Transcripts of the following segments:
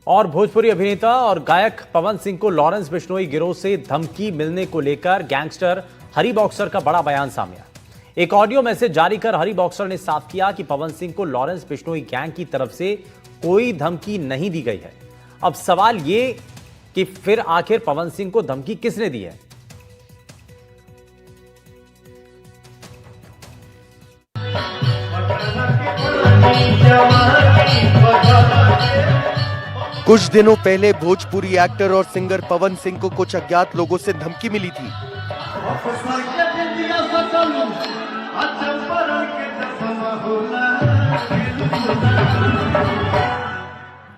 और भोजपुरी अभिनेता और गायक पवन सिंह को लॉरेंस बिश्नोई गिरोह से धमकी मिलने को लेकर गैंगस्टर हरी बॉक्सर का बड़ा बयान सामने आया। एक ऑडियो मैसेज जारी कर हरी बॉक्सर ने साफ किया कि पवन सिंह को लॉरेंस बिश्नोई गैंग की तरफ से कोई धमकी नहीं दी गई है। अब सवाल ये कि फिर आखिर पवन सिंह को धमकी किसने दी है? कुछ दिनों पहले भोजपुरी एक्टर और सिंगर पवन सिंह को कुछ अज्ञात लोगों से धमकी मिली थी।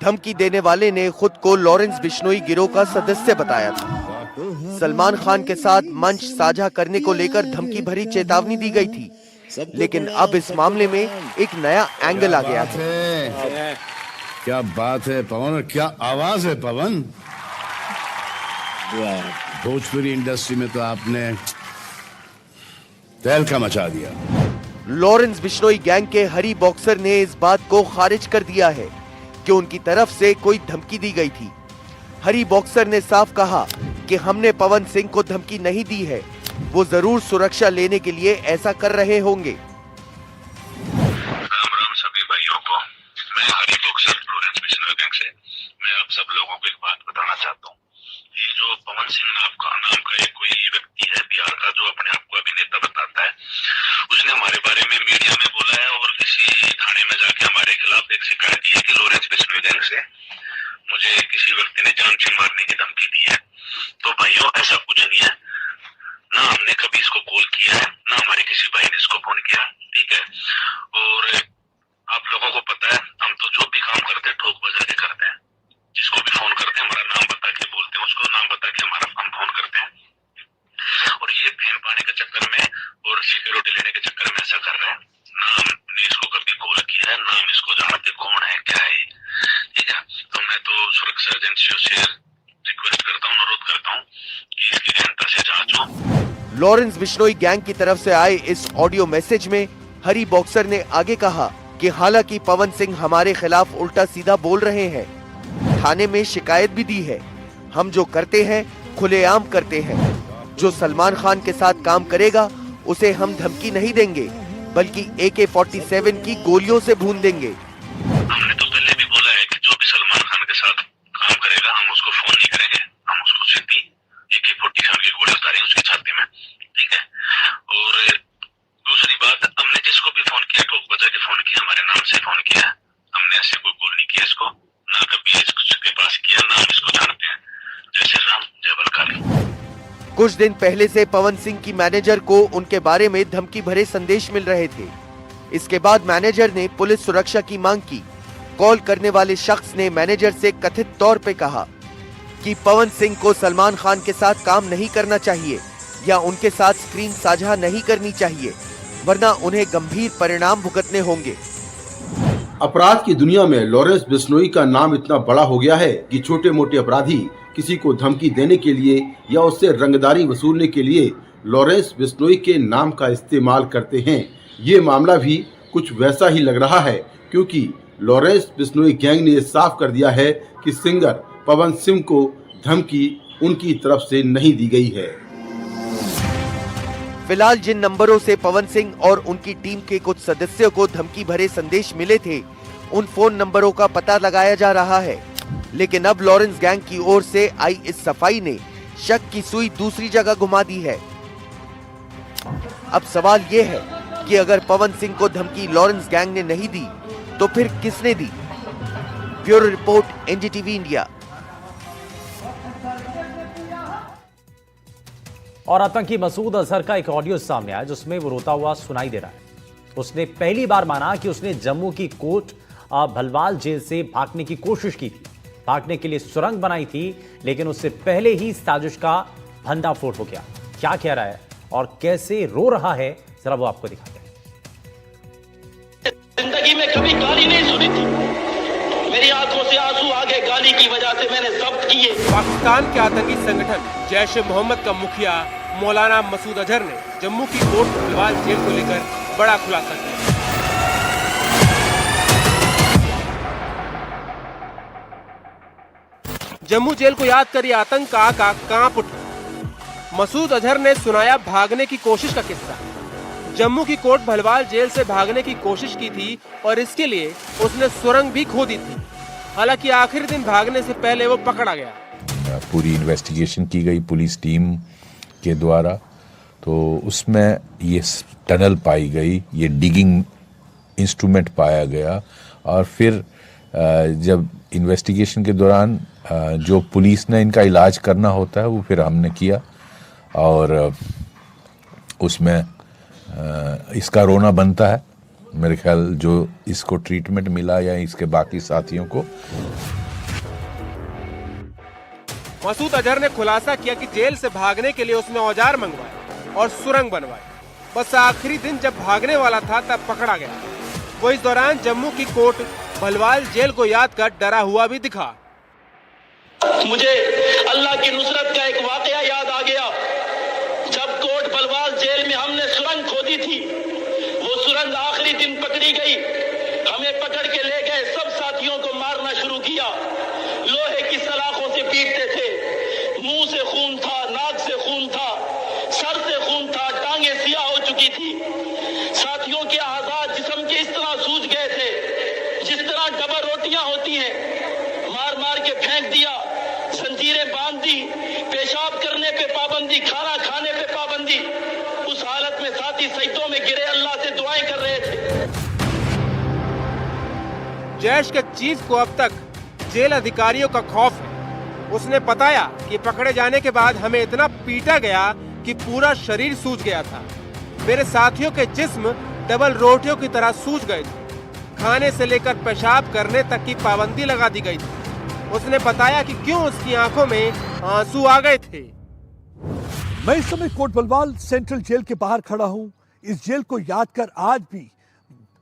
धमकी देने वाले ने खुद को लॉरेंस बिश्नोई गिरोह का सदस्य बताया था। सलमान खान के साथ मंच साझा करने को लेकर धमकी भरी चेतावनी दी गई थी, लेकिन अब इस मामले में एक नया एंगल आ गया है। क्या बात है पवन, क्या आवाज है पवन। भोजपुरी इंडस्ट्री में तो आपने तहलका मचा दिया। लॉरेंस बिश्नोई गैंग के हरी बॉक्सर ने इस बात को खारिज कर दिया है कि उनकी तरफ से कोई धमकी दी गई थी। हरी बॉक्सर ने साफ कहा कि हमने पवन सिंह को धमकी नहीं दी है, वो जरूर सुरक्षा लेने के लिए ऐसा कर रहे होंगे। राम राम सभी भाइयों को। मैं हरी बॉक्सर लॉरेंस बिश्नोई गैंग से मैं आप सब लोगों को एक बात बताना चाहता हूँ। ये जो पवन सिंह नाम का एक कोई व्यक्ति है बिहार का, जो अपने आप को अभिनेता बताता है, उसने हमारे बारे में मीडिया में बोला है और किसी थाने में जाके हमारे खिलाफ एक शिकायत दी है कि लॉरेंस बिश्नोई गैंग से मुझे किसी व्यक्ति ने जान से मारने की धमकी दी है। तो भाइयों, ऐसा कुछ नहीं है, ना हमने कभी इसको कॉल किया है, ना हमारे किसी भाई ने इसको फोन किया, ठीक है। और आप लोगों को पता है, हम तो जो भी काम करते हैं ठोक बजा के करते हैं। जिसको भी फोन करते हैं हमारा नाम बता के बोलते हैं, उसको नाम बता के हमारा हम फोन करते हैं। और ये फेम पाने के चक्कर में और सिक्योरिटी लेने के चक्कर में ऐसा कर रहे हैं। ना हमने इसको कभी कॉल किया है, ना हम इसको जानते कौन है क्या है, ठीक है। तो मैं तो सुरक्षा एजेंसियों से रिक्वेस्ट करता हूँ, अनुरोध करता हूँ कि इसकी गहनता से जांच हो। लॉरेंस बिश्नोई गैंग की तरफ से आए इस ऑडियो मैसेज में हरी बॉक्सर ने आगे कहा कि हालांकि पवन सिंह हमारे खिलाफ उल्टा सीधा बोल रहे हैं, थाने में शिकायत भी दी है, हम जो करते हैं खुलेआम करते हैं। जो सलमान खान के साथ काम करेगा उसे हम धमकी नहीं देंगे, बल्कि AK-47 की गोलियों से भून देंगे। हमने तो पहले भी बोला है कि जो भी सलमान खान के साथ काम करेगा हम उसको फोन नहीं करेंगे, हम उसको सीधी AK-47 की गोली उतारेंगे उसके छाती में, ठीक है। और दूसरी बात, हमने जिसको भी फोन किया ठोक बजा के फोन किया, हमारे नाम से फोन किया, हमने ऐसे कोई कॉल नहीं किया इसको, ना कभी इसके पास किया, ना हम इसको जानते हैं। जय श्री राम, जय बलकाली। कुछ दिन पहले से पवन सिंह की मैनेजर को उनके बारे में धमकी भरे संदेश मिल रहे थे। इसके बाद मैनेजर ने पुलिस सुरक्षा की मांग की। कॉल करने वाले शख्स ने मैनेजर से कथित तौर पे कहा कि पवन सिंह को सलमान खान के साथ काम नहीं करना चाहिए या उनके साथ स्क्रीन साझा नहीं करनी चाहिए, वरना उन्हें गंभीर परिणाम भुगतने होंगे। अपराध की दुनिया में लॉरेंस बिश्नोई का नाम इतना बड़ा हो गया है कि छोटे मोटे अपराधी किसी को धमकी देने के लिए या उससे रंगदारी वसूलने के लिए लॉरेंस बिश्नोई के नाम का इस्तेमाल करते हैं। ये मामला भी कुछ वैसा ही लग रहा है, क्योंकि लॉरेंस बिश्नोई गैंग ने साफ कर दिया है कि सिंगर पवन सिंह को धमकी उनकी तरफ से नहीं दी गई है। फिलहाल जिन नंबरों से पवन सिंह और उनकी टीम के कुछ सदस्यों को धमकी भरे संदेश मिले थे, उन फोन नंबरों का पता लगाया जा रहा है। लेकिन अब लॉरेंस गैंग की ओर से आई इस सफाई ने शक की सुई दूसरी जगह घुमा दी है। अब सवाल ये है कि अगर पवन सिंह को धमकी लॉरेंस गैंग ने नहीं दी तो फिर किसने दी? Bureau report, NDTV India. और आतंकी मसूद अजहर का एक ऑडियो सामने आया जिसमें वो रोता हुआ सुनाई दे रहा है। उसने पहली बार माना कि उसने जम्मू की कोट भलवाल जेल से भागने की कोशिश की थी, भागने के लिए सुरंग बनाई थी, लेकिन उससे पहले ही साजिश का भंडाफोड़ हो गया। क्या कह रहा है और कैसे रो रहा है, जरा वो आपको दिखाते हैं। जिंदगी में कभी गाली नहीं सुनी थी, मेरी आंखों से आंसू आ गए गाली की वजह से, मैंने जब्त किए। पाकिस्तान के आतंकी संगठन जैश-ए-मोहम्मद का मुखिया मौलाना मसूद अजहर ने जम्मू की कोट भलवाल जेल को लेकर बड़ा खुलासा किया। जम्मू जेल को याद कर ये आतंक का आका कांप उठा। मसूद अजहर ने सुनाया भागने की कोशिश का किस्सा। जम्मू की कोट भलवाल जेल से भागने की कोशिश की थी और इसके लिए उसने सुरंग भी खोदी थी। हालांकि आखिरी दिन भागने से पहले वो पकड़ा गया। पूरी इन्वेस्टिगेशन की गई पुलिस टीम के द्वारा, तो उसमें ये टनल पाई गई, ये डिगिंग इंस्ट्रूमेंट पाया गया और फिर जब इन्वेस्टिगेशन के दौरान जो पुलिस ने इनका इलाज करना होता है वो फिर हमने किया और उसमें इसका रोना बनता है। मेरे ख्याल जो इसको ट्रीटमेंट मिला या इसके बाकी साथियों को। मसूद अजहर ने खुलासा किया कि जेल से भागने के लिए उसने औजार मंगवाए और सुरंग बनवाई। बस आखिरी दिन जब भागने वाला था तब पकड़ा गया। वो इस दौरान जम्मू की कोट भलवाल जेल को याद कर डरा हुआ भी दिखा। मुझे अल्लाह की नुसरत का एक वाकया याद आ गया। जब कोट भलवाल जेल में हमने सुरंग खोदी थी, वो सुरंग आखिरी दिन पकड़ी गई। हमें पकड़ के ले गए, सब साथियों को मारना शुरू किया। लोहे की सलाखों से पीटते थे। मुंह से खून था, नाक से खून था, सर से खून था, टांगे सियाह हो चुकी थी। साथियों के आजाद जिस्म के इस तरह सूज गए थे जिस तरह डबल रोटियां होती हैं। मार मार के फेंक दिया, जंजीरें बांध दी, पेशाब करने पे पाबंदी, खाना खाने पे पाबंदी। उस हालत में साथी सजदों में गिरे अल्लाह से दुआएं कर रहे थे। जैश के चीफ को अब तक जेल अधिकारियों का खौफ है। उसने बताया कि पकड़े जाने के बाद हमें इतना पीटा गया कि पूरा शरीर सूज गया था। मेरे साथियों के जिस्म डबल रोटियों की तरह सूज गए थे। खाने से लेकर पेशाब करने तक की पाबंदी लगा दी गई थी। उसने बताया कि क्यों उसकी आंखों में आंसू आ गए थे। मैं इस समय कोट भलवाल सेंट्रल जेल के बाहर खड़ा हूं। इस जेल को याद कर आज भी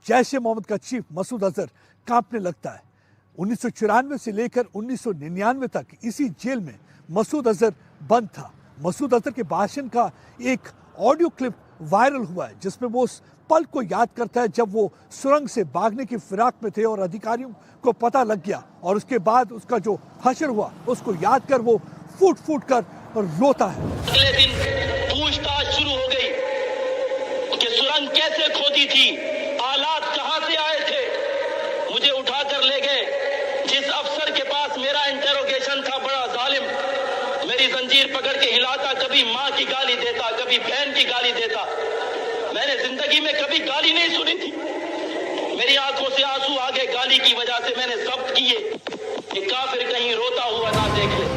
जैश ए मोहम्मद का चीफ मसूद अजहर कांपने लगता है। 1994 से लेकर 1999 तक इसी जेल में मसूद अजहर बंद था। मसूद अजहर के भाषण का एक ऑडियो क्लिप वायरल हुआ है जिसमें वो उस पल को याद करता है जब वो सुरंग से भागने की फिराक में थे और अधिकारियों को पता लग गया और उसके बाद उसका जो हश्र हुआ उसको याद कर वो फूट फूट कर रोता है। अगले दिन पूछताछ शुरू हो गई कि सुरंग कैसे खोदी थी, आलात कहां से आए थे। मुझे उठाकर ले गए। जिस अफसर के पास मेरा इंटेरोगेशन था, बड़ा जालिम, मेरी जंजीर पकड़ के हिलाता, कभी माँ की गाली देता, कभी बहन की गाली देता। मैंने जिंदगी में कभी गाली नहीं सुनी थी। मेरी आंखों से आंसू आ गए गाली की वजह से। मैंने जब्त किए कि काफिर कहीं रोता हुआ ना देख ले।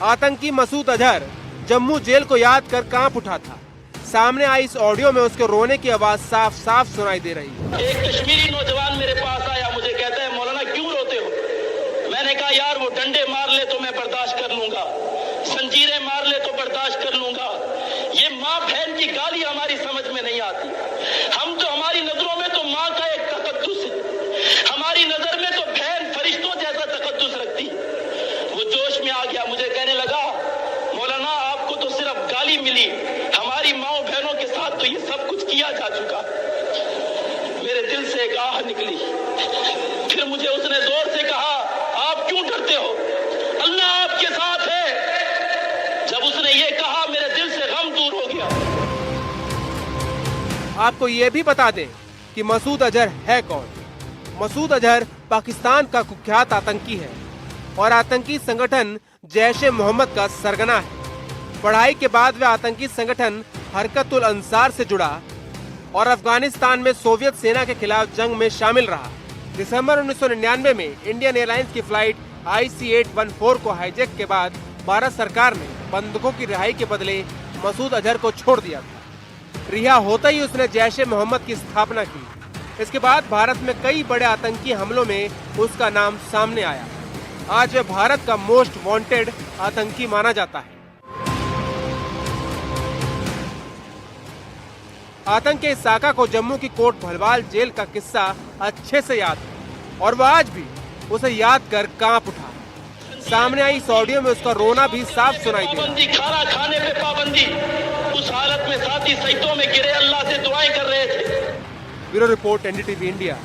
आतंकी मसूद अजहर जम्मू जेल को याद कर कांप उठा था। सामने आई इस ऑडियो में उसके रोने की आवाज साफ साफ सुनाई दे रही है। एक कश्मीरी नौजवान मेरे पास आया, मुझे कहता है, मौलाना क्यों रोते हो। मैंने कहा, यार वो डंडे मार ले तो मैं बर्दाश्त कर लूंगा, जंजीरें मार ले तो बर्दाश्त कर लूंगा, ये माँ बहन की गाली हमारी समझ में नहीं आती। हम तो, हमारी नजरों में तो माँ का एक तकद्दुस है, हमारी नजर में तो बहन फरिश्तों जैसा तकद्दुस रखती। वो जोश में आ गया, मुझे कहने लगा, मौलाना आपको तो सिर्फ गाली मिली, हमारी माँ बहनों के साथ तो ये सब कुछ किया जा चुका। मेरे दिल से एक आह निकली। फिर मुझे उसने जोर से कहा, आप क्यों डरते हो, अल्लाह आपके साथ है। जब उसने ये कहा मेरे दिल से गम दूर हो गया। आपको ये भी बता दें कि मसूद अजहर है कौन। मसूद अजहर पाकिस्तान का कुख्यात आतंकी है और आतंकी संगठन जैश ए मोहम्मद का सरगना है। पढ़ाई के बाद वह आतंकी संगठन हरकत उल अंसार से जुड़ा और अफगानिस्तान में सोवियत सेना के खिलाफ जंग में शामिल रहा। दिसंबर 1999 में इंडियन एयरलाइंस की फ्लाइट IC-814 को हाईजैक के बाद भारत सरकार ने बंधकों की रिहाई के बदले मसूद अजहर को छोड़ दिया था। रिहा होता ही उसने जैश ए मोहम्मद की स्थापना की। इसके बाद भारत में कई बड़े आतंकी हमलों में उसका नाम सामने आया। आज वह भारत का मोस्ट वांटेड आतंकी माना जाता है। आतंक के इस साका को जम्मू की कोट भलवाल जेल का किस्सा अच्छे से याद है और वह आज भी उसे याद कर कांप उठा। सामने आई इस ऑडियो में उसका रोना भी साफ सुनाई दे रहा है। खाना खाने पे पाबंदी। उस हालत में साथी सजदों में गिरे अल्लाह से दुआएं कर रहे थे। Bureau report NDTV India.